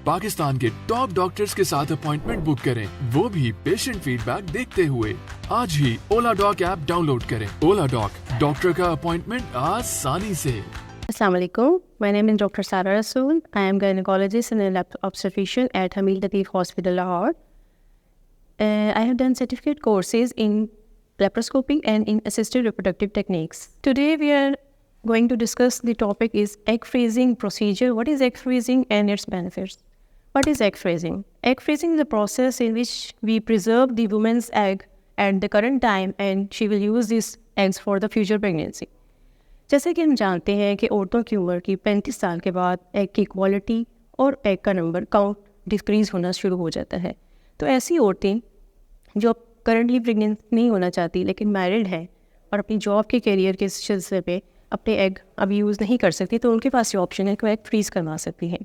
پاکستان کے top doctors کے ساتھ اپوائنٹمنٹ بک کریں، وہ بھی پیشنٹ فیڈ بیک دیکھتے ہوئے۔ آج ہی اولا ڈاک ایپ ڈاؤن لوڈ کریں۔ اولا ڈاک، ڈاکٹر کا اپوائنٹمنٹ آسانی سے۔ Assalamu alaikum. My name is Dr. Sara Rasool. I am gynecologist and an obstetrician at Hamid Lateef Hospital, Lahore. I have done certificate courses in laparoscopy and in assisted reproductive techniques. Today we are going to discuss the topic is egg freezing procedure. What is egg freezing and its benefits? What is egg freezing? Egg freezing is a process in which we preserve the woman's egg at the current time and she will use these eggs for the future pregnancy. جیسے کہ ہم جانتے ہیں کہ عورتوں کی عمر کی 35 سال کے بعد ایگ کی کوالٹی اور ایگ کا نمبر کاؤنٹ ڈکریز ہونا شروع ہو جاتا ہے. تو ایسی عورتیں جو کرنٹلی پریگننٹ نہیں ہونا چاہتی لیکن میرڈ ہیں اور اپنی جاب کے کیریئر کے سلسلے پہ اپنے ایگ اب یوز نہیں کر سکتی، تو ان کے پاس یہ آپشن ہے کہ وہ ایگ فریز کروا سکتی ہیں.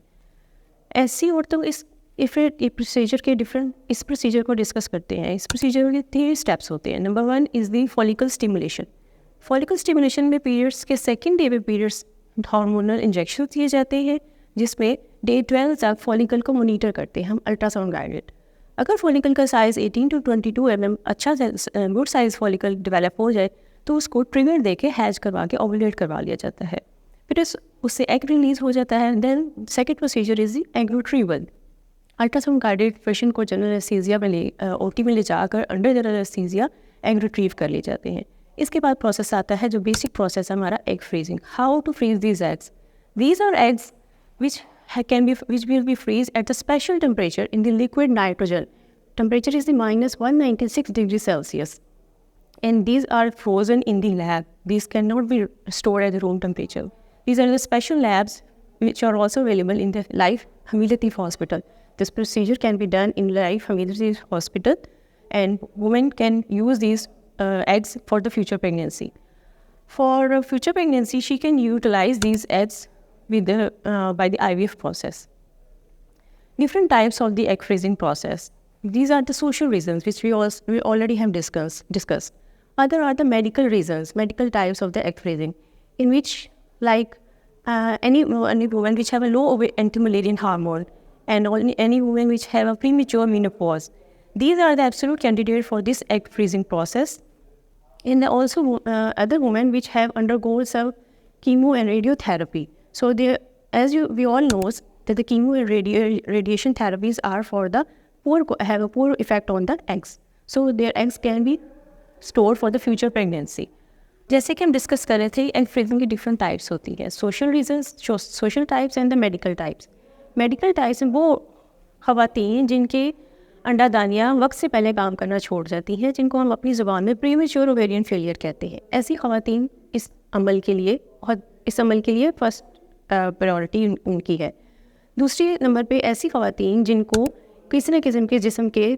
ایسی عورتوں اس پروسیجر کو ڈسکس کرتے ہیں. اس پروسیجر کے 3 اسٹیپس ہوتے ہیں. نمبر 1 از دی فولیکل اسٹیمولیشن. فولیکل اسٹیمولیشن میں پیریڈس کے سیکنڈ ڈے پہ پیریڈس ہارمونل انجیکشن دیے جاتے ہیں، جس میں ڈے 12 تک فولیکل کو مونیٹر کرتے ہیں ہم الٹرا ساؤنڈ گائیڈڈ. اگر فولیکل کا سائز 18 to 22 mm اچھا گڈ سائز فولیکل ڈیولپ ہو جائے تو اس کو ٹریگر دے کے ہیچ کروا کے اوولیٹ کروا لیا جاتا ہے. پھر اس سے ایگ ریلیز ہو جاتا ہے. Then second procedure is the egg retrieval. Ultrasound guided patient کو جنرل انیستھیزیا میں او ٹی میں لے جا کر under general anaesthesia egg retrieve کر لیے جاتے ہیں. اس کے بعد پروسیس آتا ہے جو بیسک پروسیس ہے ہمارا egg freezing. How to freeze these eggs. These are eggs which will be freezed at a special temperature in the liquid nitrogen. Temperature is the -196 degrees Celsius. And these are frozen in the lab. These cannot be stored at the room temperature. These are the special labs which are also available in the Life Hamid Lateef Hospital. This procedure can be done in Life Hamid Lateef Hospital and women can use these eggs for the future pregnancy. For future pregnancy, she can utilize these eggs with by the IVF process. Different types of the egg freezing process. These are the social reasons which we already have discussed. Other are the medical reasons, medical types of the egg freezing, in which like any woman which have a low anti-Mullerian hormone and any woman which have a premature menopause. These are the absolute candidates for this egg freezing process. And also other women which have undergone some chemo and radiotherapy. So we all know that the chemo and radiation therapies are have a poor effect on the eggs. So their eggs can be stored for the future pregnancy. جیسے کہ ہم discuss کر رہے تھے egg freezing کی different types ہوتی ہیں. Social reasons, social types and the medical types. Medical types ہیں وہ خواتین جن کے انڈا دانیاں وقت سے پہلے کام کرنا چھوڑ جاتی ہیں، جن کو ہم اپنی زبان میں پریمیچور اوویرین فیلئر کہتے ہیں. ایسی خواتین اس عمل کے لیے فرسٹ پرائورٹی ان کی ہے. دوسری نمبر پہ ایسی خواتین جن کو کسی نہ قسم کے جسم کے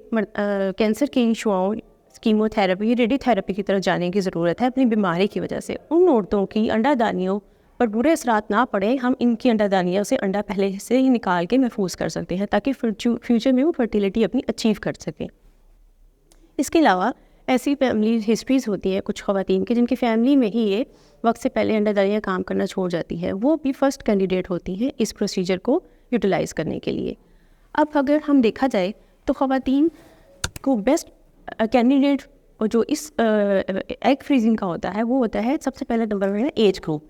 کینسر کی شعاؤں، کیمو تھراپی، ریڈی تھراپی کی طرف جانے کی ضرورت ہے اپنی بیماری کی وجہ سے. ان عورتوں کی انڈا دانیوں پر برے اثرات نہ پڑے، ہم ان کی انڈا دانیوں سے انڈا پہلے سے ہی نکال کے محفوظ کر سکتے ہیں تاکہ فیوچر میں وہ فرٹیلیٹی اپنی اچیو کر سکیں. اس کے علاوہ ایسی فیملی ہسٹریز ہوتی ہیں کچھ خواتین کی جن کی فیملی میں ہی یہ وقت سے پہلے انڈا دانیاں کام کرنا چھوڑ جاتی ہے، وہ بھی فرسٹ کینڈیڈیٹ ہوتی ہیں اس پروسیجر کو یوٹیلائز کرنے کے لیے. اب اگر ہم دیکھا جائے تو خواتین کو بیسٹ کینڈیڈیٹ جو اس ایگ فریزنگ کا ہوتا ہے وہ ہوتا ہے سب سے پہلے نمبر میں ایج گروپ.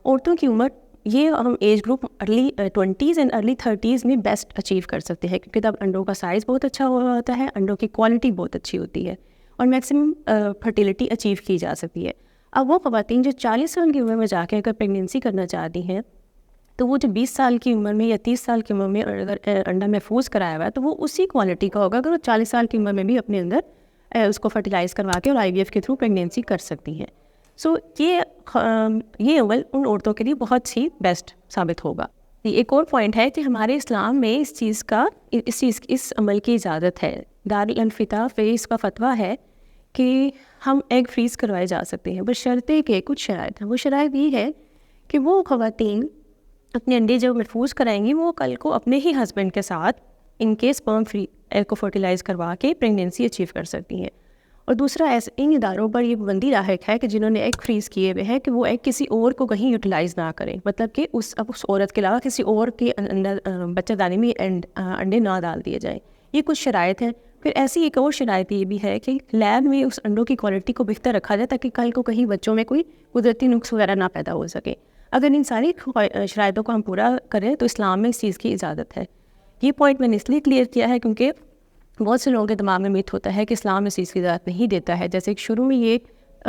عورتوں کی عمر یہ ہم age group early 20s and early 30s میں بیسٹ اچیو کر سکتے ہیں، کیونکہ تب انڈوں کا سائز بہت اچھا ہوا ہوتا ہے، انڈوں کی کوالٹی بہت اچھی ہوتی ہے اور میکسیمم فرٹیلیٹی اچیو کی جا سکتی ہے. اب وہ خواتین جو 40 سال کی عمر میں جا کے اگر پریگنینسی کرنا چاہتی ہیں تو وہ جو 20 سال کی عمر میں یا 30 سال کی عمر میں اگر انڈا محفوظ کرایا ہوا ہے تو وہ اسی کوالٹی کا ہوگا اگر وہ 40 سال کی عمر میں بھی اپنے اندر اس کو فرٹیلائز کروا کے اور IVF کے تھرو پریگنینسی کر سکتی ہیں. سو یہ عمل ان عورتوں کے لیے بہت ہی بیسٹ ثابت ہوگا. ایک اور پوائنٹ ہے کہ ہمارے اسلام میں اس عمل کی اجازت ہے. دارالانفتاح پہ اس کا فتویٰ ہے کہ ہم ایگ فریز کروائے جا سکتے ہیں، بشرطے کہ کچھ شرائط ہیں. وہ شرائط یہ ہے کہ وہ خواتین اپنے انڈے جب محفوظ کرائیں گی وہ کل کو اپنے ہی ہسبینڈ کے ساتھ ان کے اسپرم فری ایگ کو فرٹیلائز کروا کے پریگنینسی اچیو کر سکتی ہیں. اور دوسرا ایسے ان اداروں پر یہ پابندی لاحق ہے کہ جنہوں نے ایگ فریز کیے ہوئے ہیں کہ وہ ایگ کسی اور کو کہیں یوٹیلائز نہ کریں, مطلب کہ اس عورت کے علاوہ کسی اور کے اندر بچہ دانی میں انڈے نہ ڈال دیے جائیں. یہ کچھ شرائط ہیں. پھر ایسی ایک اور شرائط یہ بھی ہے کہ لیب میں اس انڈوں کی کوالٹی کو بہتر رکھا جائے تاکہ کل کو کہیں بچوں میں کوئی قدرتی نقص وغیرہ نہ پیدا ہو سکے. اگر ان ساری شرائطوں کو ہم پورا کریں تو اسلام میں اس چیز کی اجازت ہے. یہ پوائنٹ میں نے اس لیے کلیئر کیا ہے کیونکہ بہت سے لوگوں کے دماغ میں میتھ ہوتا ہے کہ اسلام اس چیز کی اجازت نہیں دیتا ہے. جیسے شروع میں یہ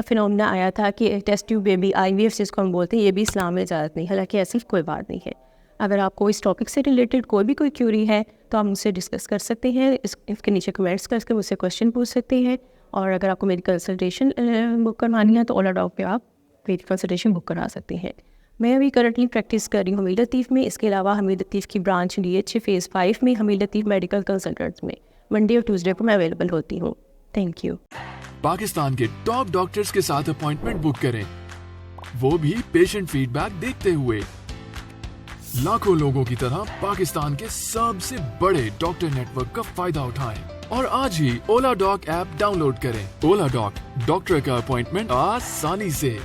فنومنا آیا تھا کہ ٹیسٹ ٹیوب بیبی IVF جس کو ہم بولتے ہیں, یہ بھی اسلام میں اجازت نہیں, حالانکہ ایسی کوئی بات نہیں ہے. اگر آپ کو اس ٹاپک سے ریلیٹڈ کوئی کیوری ہے تو آپ مجھ سے ڈسکس کر سکتے ہیں, اس کے نیچے کمنٹس کر کے مجھ سے کویشچن پوچھ سکتے ہیں. اور اگر آپ کو میری کنسلٹیشن بک کروانی ہے تو اولا ڈاک پہ آپ میری کنسلٹیشن بک کرا سکتے ہیں. میں ابھی کرنٹلی پریکٹس کر رہی ہوں حمید لطیف میں. اس کے علاوہ حمید لطیف کی برانچ DH فیز 5 میں حمید لطیف میڈیکل کنسلٹنٹس میں منڈے اور ٹیوزڈے کو میں اویلیبل ہوتی ہوں. Thank you. پاکستان کے ٹاپ ڈاکٹرز کے ساتھ اپوائنٹمنٹ بک کریں, وہ بھی پیشنٹ فیڈ بیک دیکھتے ہوئے. لاکھوں لوگوں کی طرح پاکستان کے سب سے بڑے ڈاکٹر نیٹ ورک کا فائدہ اٹھائیں اور آج ہی اولا ڈاک ایپ ڈاؤن لوڈ کریں. اولا ڈاک, ڈاکٹر کا اپوائنٹمنٹ آسانی سے.